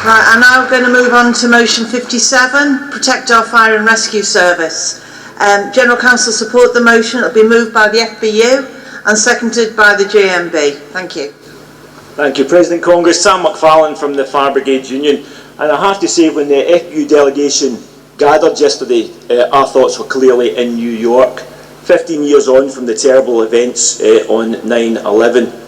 Right, I'm now going to move on to motion 57, protect our fire and rescue service. General Council support the motion. It will be moved by the FBU and seconded by the JMB. Thank you. Thank you, President Congress. Tam McFarlane from the Fire Brigades Union. And I have to say, when the FBU delegation gathered yesterday, our thoughts were clearly in New York, 15 years on from the terrible events on 9/11.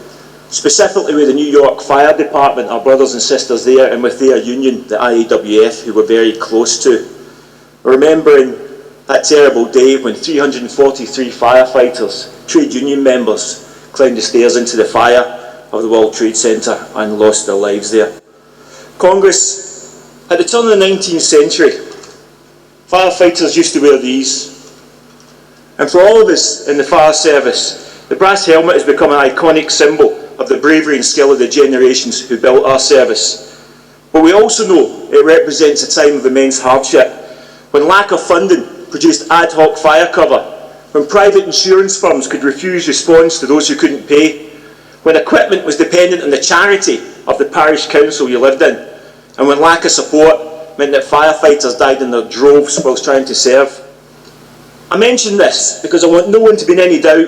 Specifically with the New York Fire Department, our brothers and sisters there, and with their union, the IAWF, who we're very close to. Remembering that terrible day when 343 firefighters, trade union members, climbed the stairs into the fire of the World Trade Center and lost their lives there. Congress, at the turn of the 19th century, firefighters used to wear these. And for all of us in the fire service, the brass helmet has become an iconic symbol of the bravery and skill of the generations who built our service. But we also know it represents a time of immense hardship, when lack of funding produced ad hoc fire cover, when private insurance firms could refuse response to those who couldn't pay, when equipment was dependent on the charity of the parish council you lived in, and when lack of support meant that firefighters died in their droves whilst trying to serve. I mention this because I want no one to be in any doubt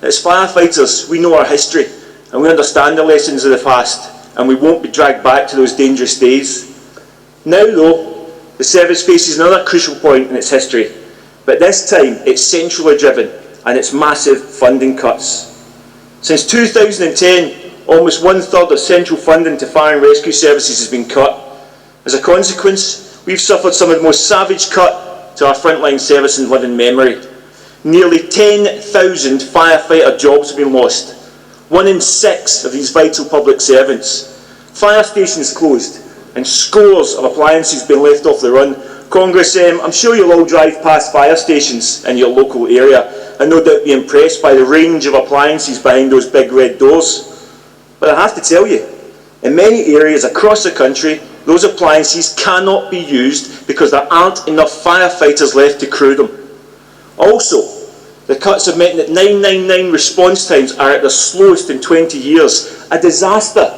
that as firefighters we know our history and we understand the lessons of the past, and we won't be dragged back to those dangerous days. Now though, the service faces another crucial point in its history, but this time it's centrally driven and it's massive funding cuts. Since 2010, almost 1/3 of central funding to fire and rescue services has been cut. As a consequence, we've suffered some of the most savage cut to our frontline service in living memory. Nearly 10,000 firefighter jobs have been lost. 1 in 6 of these vital public servants. Fire stations closed and scores of appliances been left off the run. Congress, I'm sure you'll all drive past fire stations in your local area and no doubt be impressed by the range of appliances behind those big red doors. But I have to tell you, in many areas across the country, those appliances cannot be used because there aren't enough firefighters left to crew them. Also, the cuts have meant that 999 response times are at their slowest in 20 years, a disaster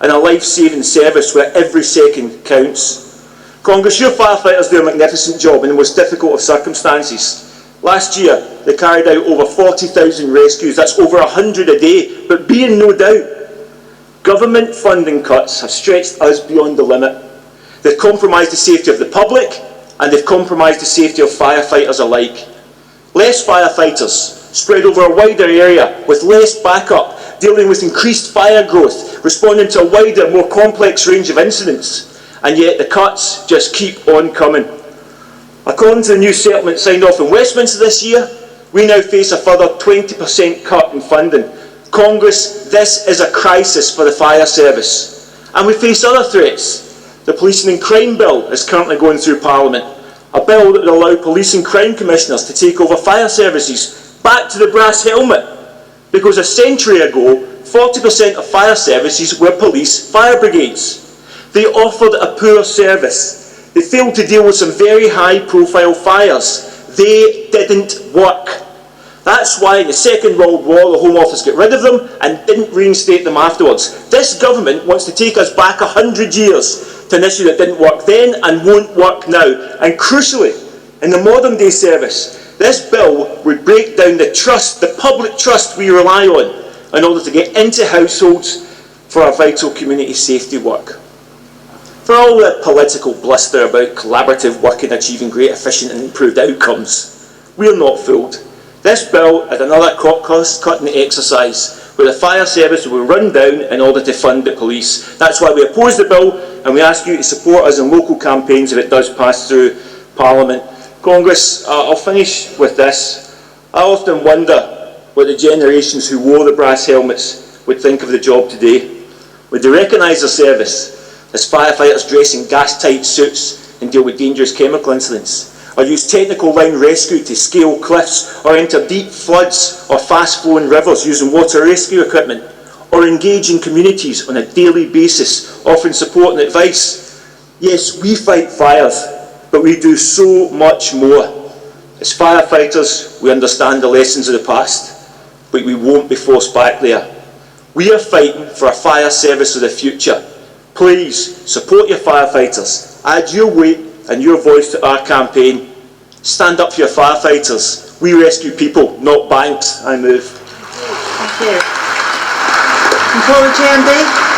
in a life-saving service where every second counts. Congress, your firefighters do a magnificent job in the most difficult of circumstances. Last year, they carried out over 40,000 rescues. That's over 100 a day. But be in no doubt, government funding cuts have stretched us beyond the limit. They've compromised the safety of the public, and they've compromised the safety of firefighters alike. Less firefighters, spread over a wider area, with less backup, dealing with increased fire growth, responding to a wider, more complex range of incidents. And yet the cuts just keep on coming. According to the new settlement signed off in Westminster this year, we now face a further 20% cut in funding. Congress, this is a crisis for the fire service. And we face other threats. The Policing and Crime Bill is currently going through Parliament. A bill that would allow police and crime commissioners to take over fire services. Back to the brass helmet. Because a century ago, 40% of fire services were police fire brigades. They offered a poor service. They failed to deal with some very high-profile fires. They didn't work. That's why in the Second World War the Home Office got rid of them and didn't reinstate them afterwards. This government wants to take us back 100 years to an issue that didn't work then and won't work now. And crucially, in the modern day service, this bill would break down the trust, the public trust we rely on in order to get into households for our vital community safety work. For all the political bluster about collaborative work and achieving great, efficient and improved outcomes, we're not fooled. This bill is another cost-cutting exercise where the fire service will run down in order to fund the police. That's why we oppose the bill and we ask you to support us in local campaigns if it does pass through Parliament. Congress, I'll finish with this. I often wonder what the generations who wore the brass helmets would think of the job today. Would they recognise their service as firefighters dress in gas-tight suits and deal with dangerous chemical incidents? Or use technical line rescue to scale cliffs, or enter deep floods or fast-flowing rivers using water rescue equipment? Or engage in communities on a daily basis, offering support and advice? Yes, we fight fires, but we do so much more. As firefighters, we understand the lessons of the past, but we won't be forced back there. We are fighting for a fire service of the future, Please support your firefighters. Add your weight and your voice to our campaign. Stand up for your firefighters. We rescue people, not banks. I move. Thank you. Control the GMB.